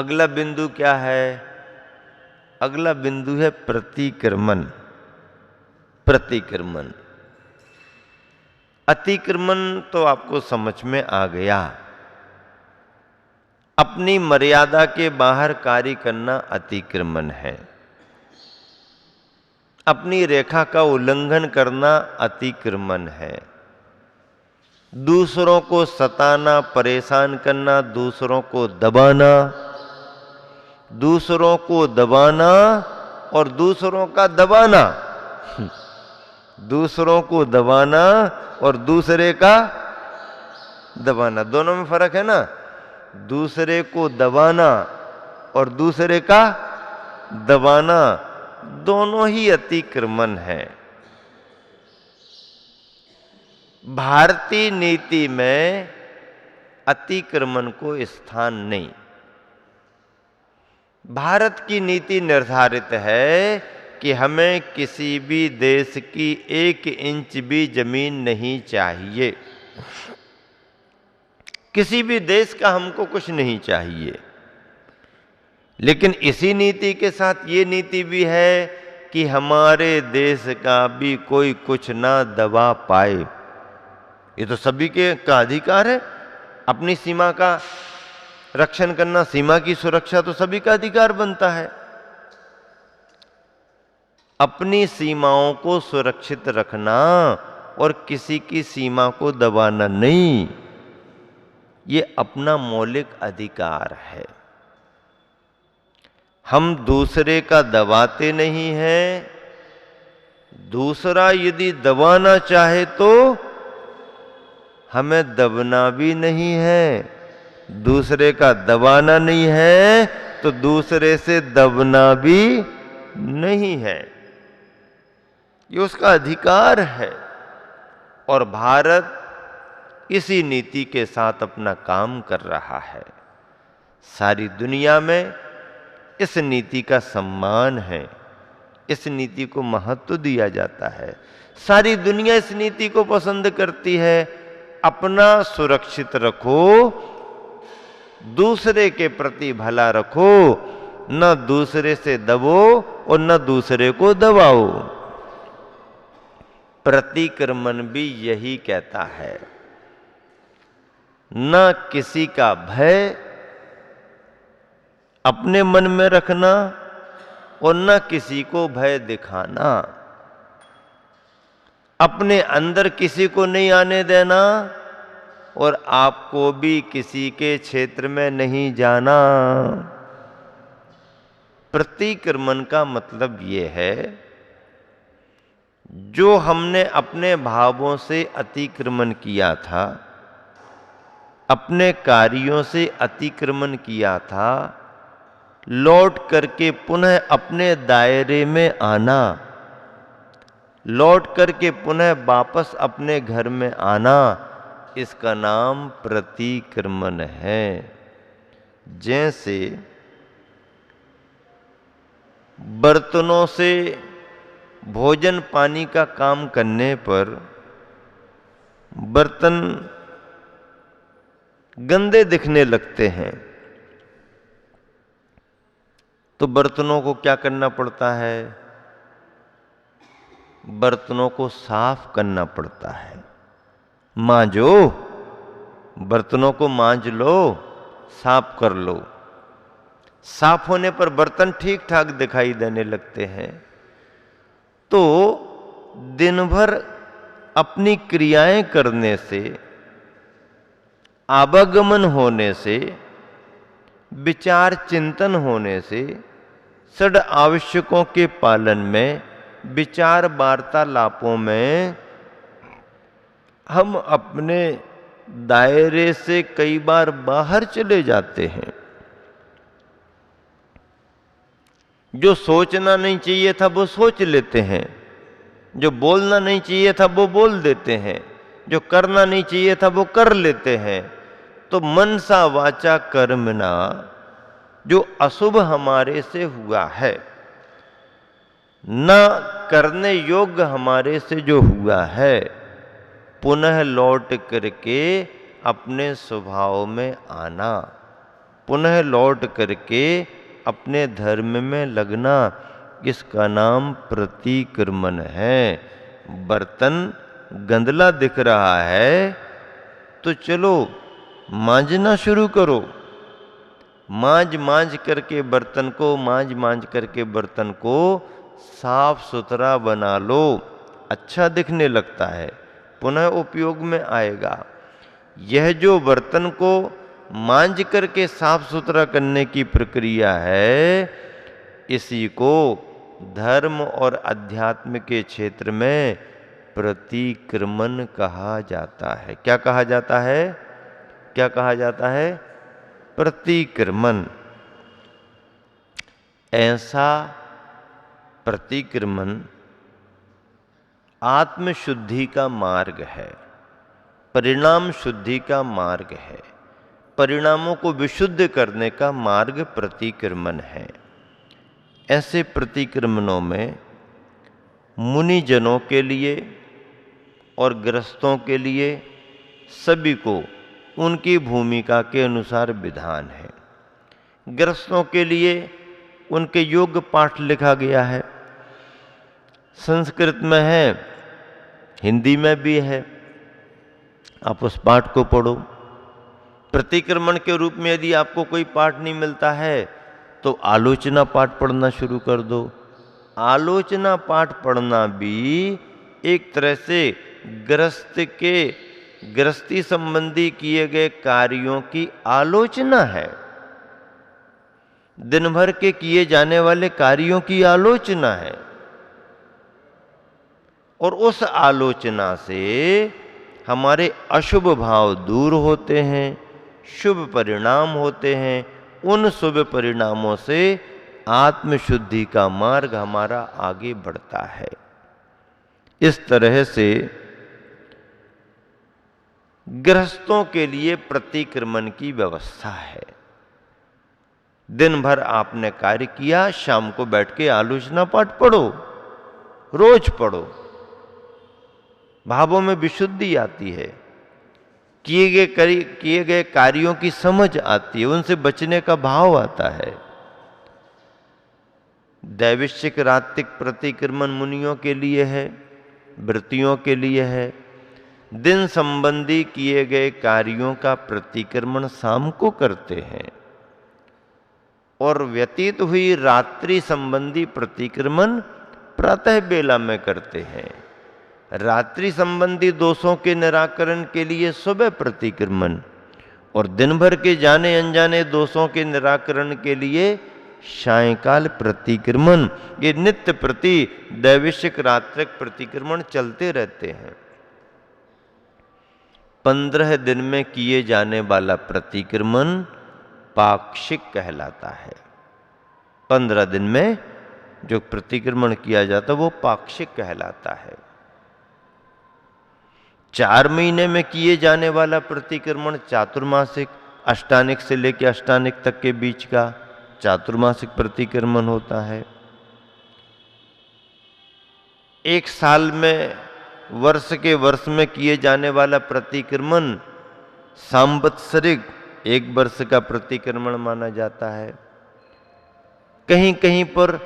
अगला बिंदु क्या है? अगला बिंदु है प्रतिक्रमण। प्रतिक्रमण, अतिक्रमण तो आपको समझ में आ गया। अपनी मर्यादा के बाहर कार्य करना अतिक्रमण है। अपनी रेखा का उल्लंघन करना अतिक्रमण है। दूसरों को सताना, परेशान करना, दूसरों को दबाना, दूसरों को दबाना और दूसरों का दबाना, दूसरों को दबाना और दूसरे का दबाना, दोनों में फर्क है ना। दूसरे को दबाना और दूसरे का दबाना दोनों ही अतिक्रमण है। भारतीय नीति में अतिक्रमण को स्थान नहीं। भारत की नीति निर्धारित है कि हमें किसी भी देश की 1 इंच भी जमीन नहीं चाहिए। किसी भी देश का हमको कुछ नहीं चाहिए। लेकिन इसी नीति के साथ ये नीति भी है कि हमारे देश का भी कोई कुछ ना दबा पाए। ये तो सभी का अधिकार है। अपनी सीमा का रक्षण करना, सीमा की सुरक्षा तो सभी का अधिकार बनता है। अपनी सीमाओं को सुरक्षित रखना और किसी की सीमा को दबाना नहीं, ये अपना मौलिक अधिकार है। हम दूसरे का दबाते नहीं हैं। दूसरा यदि दबाना चाहे तो हमें दबना भी नहीं है। दूसरे का दबाना नहीं है तो दूसरे से दबना भी नहीं है। ये उसका अधिकार है। और भारत इसी नीति के साथ अपना काम कर रहा है। सारी दुनिया में इस नीति का सम्मान है। इस नीति को महत्व दिया जाता है। सारी दुनिया इस नीति को पसंद करती है। अपना सुरक्षित रखो, दूसरे के प्रति भला रखो, न दूसरे से दबो और न दूसरे को दबाओ। प्रतिक्रमण भी यही कहता है। न किसी का भय अपने मन में रखना और न किसी को भय दिखाना। अपने अंदर किसी को नहीं आने देना और आपको भी किसी के क्षेत्र में नहीं जाना। प्रतिक्रमण का मतलब यह है, जो हमने अपने भावों से अतिक्रमण किया था, अपने कार्यों से अतिक्रमण किया था, लौट करके पुनः अपने दायरे में आना, लौट करके पुनः वापस अपने घर में आना, इसका नाम प्रतिक्रमण है। जैसे बर्तनों से भोजन पानी का काम करने पर बर्तन गंदे दिखने लगते हैं, तो बर्तनों को क्या करना पड़ता है? बर्तनों को साफ करना पड़ता है। मांजो, बर्तनों को मांज लो, साफ कर लो। साफ होने पर बर्तन ठीक ठाक दिखाई देने लगते हैं। तो दिन भर अपनी क्रियाएं करने से, आवागमन होने से, विचार चिंतन होने से, षड आवश्यकों के पालन में, विचार वार्तालापों में हम अपने दायरे से कई बार बाहर चले जाते हैं। जो सोचना नहीं चाहिए था वो सोच लेते हैं, जो बोलना नहीं चाहिए था वो बोल देते हैं, जो करना नहीं चाहिए था वो कर लेते हैं। तो मनसा वाचा कर्मणा, जो अशुभ हमारे से हुआ है, न करने योग्य हमारे से जो हुआ है, पुनः लौट करके अपने स्वभाव में आना, पुनः लौट करके अपने धर्म में लगना, इसका नाम प्रतिक्रमण है। बर्तन गंदला दिख रहा है तो चलो मांजना शुरू करो, मांज करके बर्तन को साफ सुथरा बना लो, अच्छा दिखने लगता है, पुनः उपयोग में आएगा। यह जो बर्तन को मांज करके साफ सुथरा करने की प्रक्रिया है, इसी को धर्म और अध्यात्म के क्षेत्र में प्रतिक्रमण कहा जाता है। क्या कहा जाता है? क्या कहा जाता है? प्रतिक्रमण। ऐसा प्रतिक्रमण आत्मशुद्धि का मार्ग है, परिणाम शुद्धि का मार्ग है, परिणामों को विशुद्ध करने का मार्ग प्रतिक्रमण है। ऐसे प्रतिक्रमणों में मुनिजनों के लिए और गृहस्थों के लिए सभी को उनकी भूमिका के अनुसार विधान है। गृहस्थों के लिए उनके योग्य पाठ लिखा गया है, संस्कृत में है, हिंदी में भी है, आप उस पाठ को पढ़ो। प्रतिक्रमण के रूप में यदि आपको कोई पाठ नहीं मिलता है तो आलोचना पाठ पढ़ना शुरू कर दो। आलोचना पाठ पढ़ना भी एक तरह से गृहस्थी संबंधी किए गए कार्यों की आलोचना है, दिन भर के किए जाने वाले कार्यों की आलोचना है। और उस आलोचना से हमारे अशुभ भाव दूर होते हैं, शुभ परिणाम होते हैं। उन शुभ परिणामों से आत्मशुद्धि का मार्ग हमारा आगे बढ़ता है। इस तरह से गृहस्थों के लिए प्रतिक्रमण की व्यवस्था है। दिन भर आपने कार्य किया, शाम को बैठ के आलोचना पाठ पढ़ो, रोज पढ़ो। भावों में विशुद्धि आती है, किए गए कार्यों की समझ आती है, उनसे बचने का भाव आता है। दैविश्चिक रात्रिक प्रतिक्रमण मुनियों के लिए है, वृत्तियों के लिए है। दिन संबंधी किए गए कार्यों का प्रतिक्रमण शाम को करते हैं और व्यतीत हुई रात्रि संबंधी प्रतिक्रमण प्रातः बेला में करते हैं। रात्रि संबंधी दोषों के निराकरण के लिए सुबह प्रतिक्रमण और दिन भर के जाने अनजाने दोषों के निराकरण के लिए सायंकाल प्रतिक्रमण। ये नित्य प्रति दैविशिक रात्रिक प्रतिक्रमण चलते रहते हैं। 15 दिन में किए जाने वाला प्रतिक्रमण पाक्षिक कहलाता है। 15 दिन में जो प्रतिक्रमण किया जाता है वो पाक्षिक कहलाता है। 4 महीने में किए जाने वाला प्रतिक्रमण चातुर्मासिक, अष्टानिक से लेकर अष्टानिक तक के बीच का चातुर्मासिक प्रतिक्रमण होता है। 1 साल में वर्ष में किए जाने वाला प्रतिक्रमण सांवत्सरिक 1 वर्ष का प्रतिक्रमण माना जाता है। कहीं कहीं पर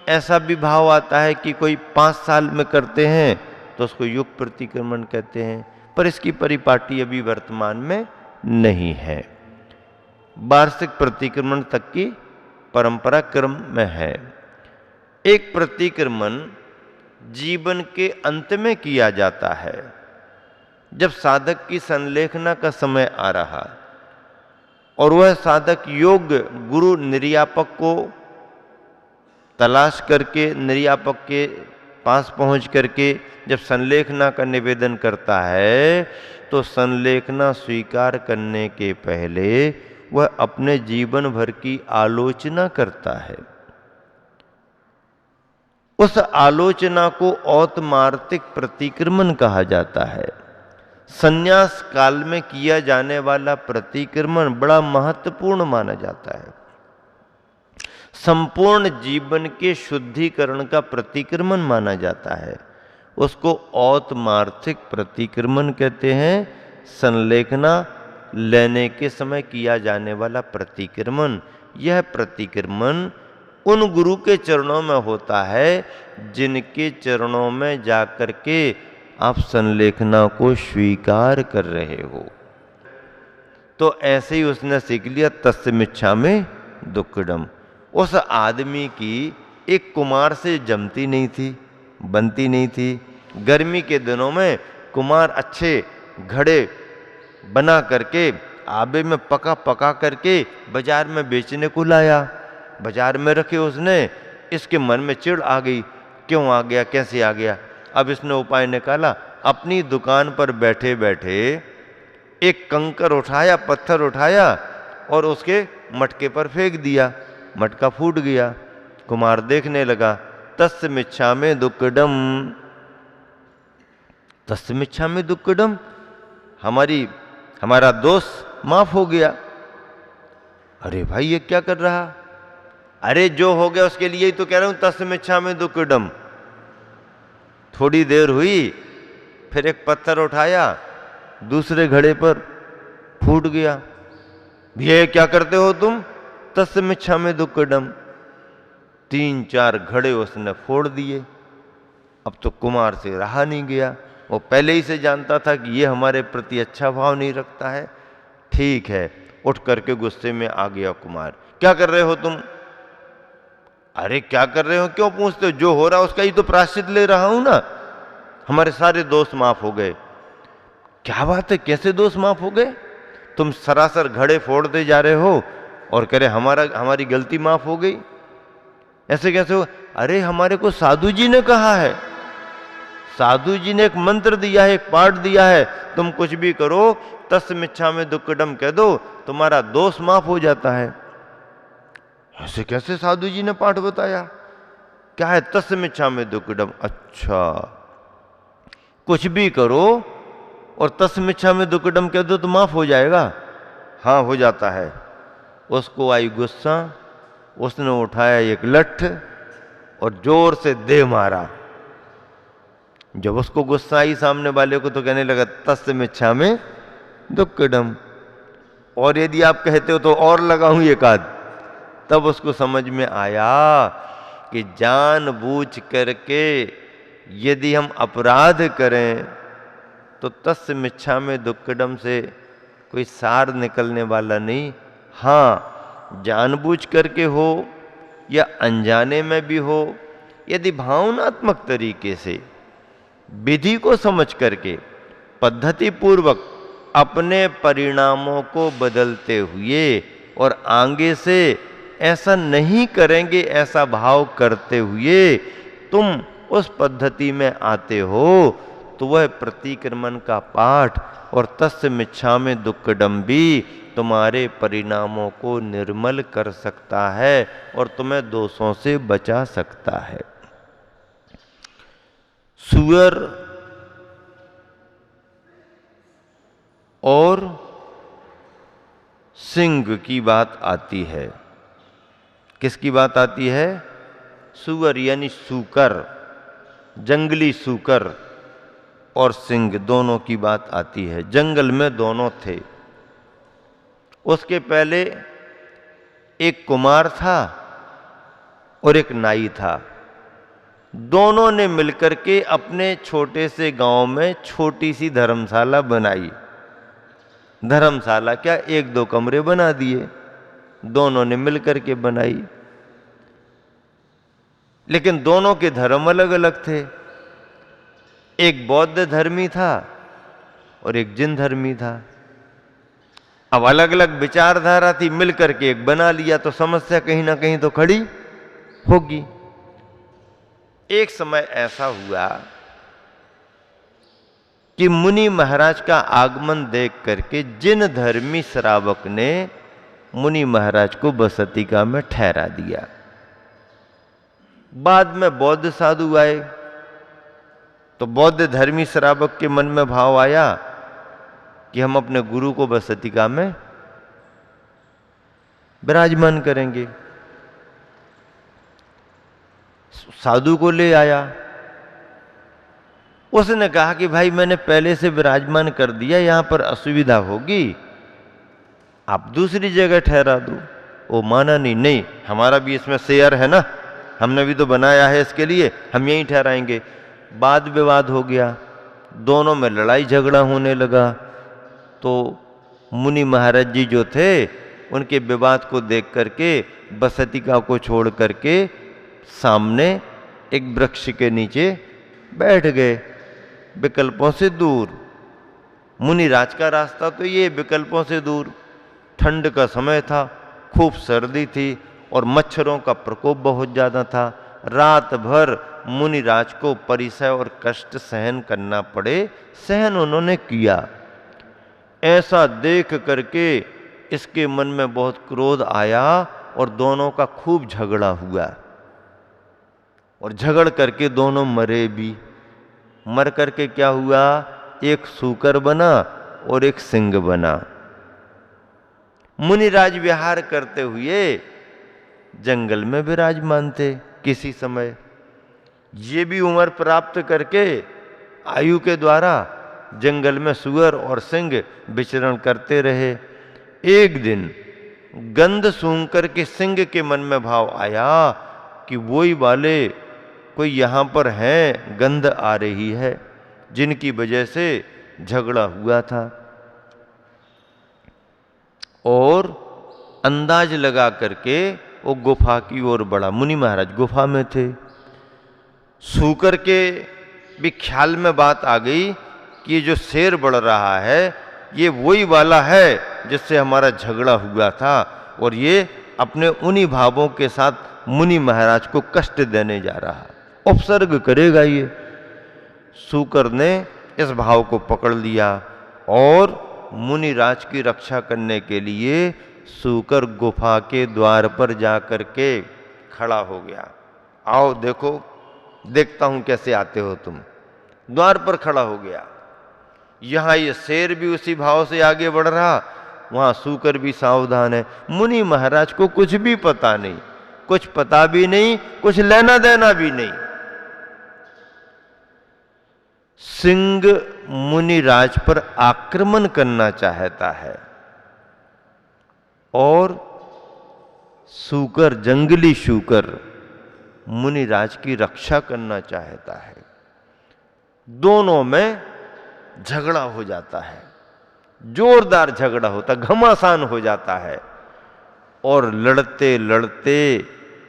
ऐसा भी भाव आता है कि कोई 5 साल में करते हैं तो उसको युग प्रतिक्रमण कहते हैं, पर इसकी परिपाटी अभी वर्तमान में नहीं है। वार्षिक प्रतिक्रमण तक की परंपरा क्रम में है। एक प्रतिक्रमण जीवन के अंत में किया जाता है, जब साधक की संलेखना का समय आ रहा और वह साधक योग्य गुरु निर्यापक को तलाश करके निर्यापक के पास पहुंच करके जब संलेखना का निवेदन करता है तो संलेखना स्वीकार करने के पहले वह अपने जीवन भर की आलोचना करता है। उस आलोचना को औतमार्तिक प्रतिक्रमण कहा जाता है। संन्यास काल में किया जाने वाला प्रतिक्रमण बड़ा महत्वपूर्ण माना जाता है। संपूर्ण जीवन के शुद्धिकरण का प्रतिक्रमण माना जाता है। उसको औतमार्थिक प्रतिक्रमण कहते हैं। संलेखना लेने के समय किया जाने वाला प्रतिक्रमण, यह प्रतिक्रमण उन गुरु के चरणों में होता है जिनके चरणों में जाकर के आप संलेखना को स्वीकार कर रहे हो। तो ऐसे ही उसने सीख लिया तस्मिच्छामि दुक्कडम। उस आदमी की एक कुमार से जमती नहीं थी, बनती नहीं थी। गर्मी के दिनों में कुमार अच्छे घड़े बना करके आबे में पका पका करके बाजार में बेचने को लाया। बाजार में रखे उसने, इसके मन में चिढ़ आ गई, क्यों आ गया, कैसे आ गया। अब इसने उपाय निकाला, अपनी दुकान पर बैठे बैठे एक कंकर उठाया, पत्थर उठाया और उसके मटके पर फेंक दिया। मटका फूट गया। कुमार देखने लगा, तस्मिच्छामि दुक्कडम, तस्मिच्छामि दुक्कडम, हमारा दोष माफ हो गया। अरे भाई ये क्या कर रहा, अरे जो हो गया उसके लिए ही तो कह रहा हूं तस्मिच्छामि दुक्कडम। थोड़ी देर हुई, फिर एक पत्थर उठाया, दूसरे घड़े पर फूट गया। ये क्या करते हो तुम, तस्मिच्छामि दुक्कडम। 3-4 घड़े उसने फोड़ दिए। अब तो कुमार से रहा नहीं गया। वो पहले ही से जानता था कि ये हमारे प्रति अच्छा भाव नहीं रखता है। ठीक है, उठ करके गुस्से में आ गया कुमार, क्या कर रहे हो तुम। अरे क्या कर रहे हो क्यों पूछते हो, जो हो रहा उसका ही तो प्रायश्चित ले रहा हूं ना, हमारे सारे दोष माफ हो गए। क्या बात है, कैसे दोष माफ हो गए, तुम सरासर घड़े फोड़ते जा रहे हो और कह रहे हमारी गलती माफ हो गई, ऐसे कैसे हो। अरे हमारे को साधु जी ने कहा है, साधु जी ने एक मंत्र दिया है, एक पाठ दिया है, तुम कुछ भी करो तस्मिच्छामि दुक्कडम कह दो, तुम्हारा दोष माफ हो जाता है। ऐसे कैसे साधु जी ने पाठ बताया, क्या है तस्मिच्छामि दुक्कडम। अच्छा, कुछ भी करो और तस्मिच्छामि दुक्कडम कह दो तो माफ हो जाएगा। हाँ हो जाता है। उसको आई गुस्सा, उसने उठाया एक लठ और जोर से दे मारा। जब उसको गुस्सा आई सामने वाले को तो कहने लगा तस्मिच्छामि दुक्कडम, और यदि आप कहते हो तो और लगाऊं एक आध। तब उसको समझ में आया कि जानबूझ करके यदि हम अपराध करें तो तस्मिच्छामि दुक्कडम से कोई सार निकलने वाला नहीं। हाँ, जानबूझ करके हो या अनजाने में भी हो, यदि भावनात्मक तरीके से विधि को समझ करके पद्धति पूर्वक अपने परिणामों को बदलते हुए और आगे से ऐसा नहीं करेंगे, ऐसा भाव करते हुए तुम उस पद्धति में आते हो, तो वह प्रतिक्रमण का पाठ और तस्मिच्छामि दुक्कडम भी तुम्हारे परिणामों को निर्मल कर सकता है और तुम्हें दोषों से बचा सकता है। सूअर और सिंह की बात आती है। किसकी बात आती है, सूअर यानी सूकर, जंगली सूकर और सिंह दोनों की बात आती है। जंगल में दोनों थे। उसके पहले एक कुमार था और एक नाई था। दोनों ने मिलकर के अपने छोटे से गांव में छोटी सी धर्मशाला बनाई। धर्मशाला क्या, 1-2 कमरे बना दिए, दोनों ने मिलकर के बनाई। लेकिन दोनों के धर्म अलग अलग थे। एक बौद्ध धर्मी था और एक जिन धर्मी था। अब अलग अलग विचारधारा थी, मिलकर के एक बना लिया तो समस्या कहीं ना कहीं तो खड़ी होगी। एक समय ऐसा हुआ कि मुनि महाराज का आगमन देख करके जिन धर्मी श्रावक ने मुनि महाराज को बसतिका में ठहरा दिया। बाद में बौद्ध साधु आए तो बौद्ध धर्मी श्रावक के मन में भाव आया कि हम अपने गुरु को बसतिका में विराजमान करेंगे। साधु को ले आया। उसने कहा कि भाई मैंने पहले से विराजमान कर दिया, यहां पर असुविधा होगी, आप दूसरी जगह ठहरा दो। वो माना नहीं, नहीं हमारा भी इसमें शेयर है ना, हमने भी तो बनाया है इसके लिए, हम यहीं ठहराएंगे। वाद विवाद हो गया, दोनों में लड़ाई झगड़ा होने लगा। तो मुनि महाराज जी जो थे उनके विवाद को देख करके बसतिका को छोड़ करके सामने एक वृक्ष के नीचे बैठ गए, विकल्पों से दूर। मुनिराज का रास्ता तो ये विकल्पों से दूर। ठंड का समय था, खूब सर्दी थी और मच्छरों का प्रकोप बहुत ज़्यादा था। रात भर मुनिराज को परिसय और कष्ट सहन करना पड़े, सहन उन्होंने किया। ऐसा देख करके इसके मन में बहुत क्रोध आया और दोनों का खूब झगड़ा हुआ और झगड़ करके दोनों मरे भी। मर करके क्या हुआ, एक सूकर बना और एक सिंह बना। मुनिराज विहार करते हुए जंगल में विराजमान थे। किसी समय ये भी उम्र प्राप्त करके आयु के द्वारा जंगल में सुअर और सिंह विचरण करते रहे। एक दिन गंध सूंघ करके सिंह के मन में भाव आया कि वही वाले कोई यहाँ पर हैं, गंध आ रही है, जिनकी वजह से झगड़ा हुआ था। और अंदाज लगा करके वो गुफा की ओर बढ़ा। मुनि महाराज गुफा में थे। सूकर के भी ख्याल में बात आ गई कि ये जो शेर बढ़ रहा है ये वही वाला है जिससे हमारा झगड़ा हुआ था, और ये अपने उन्हीं भावों के साथ मुनि महाराज को कष्ट देने जा रहा, उपसर्ग करेगा ये। सूकर ने इस भाव को पकड़ लिया और मुनिराज की रक्षा करने के लिए सूकर गुफा के द्वार पर जाकर के खड़ा हो गया। आओ देखो, देखता हूं कैसे आते हो तुम। द्वार पर खड़ा हो गया। यहां ये शेर भी उसी भाव से आगे बढ़ रहा, वहां सूकर भी सावधान है। मुनि महाराज को कुछ भी पता नहीं, कुछ पता भी नहीं, कुछ लेना देना भी नहीं। सिंह मुनिराज पर आक्रमण करना चाहता है और सूकर, जंगली सूकर मुनिराज की रक्षा करना चाहता है। दोनों में झगड़ा हो जाता है, जोरदार झगड़ा होता, घमासान हो जाता है। और लड़ते लड़ते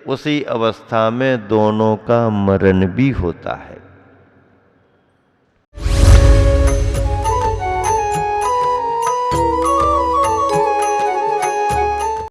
उसी अवस्था में दोनों का मरण भी होता है।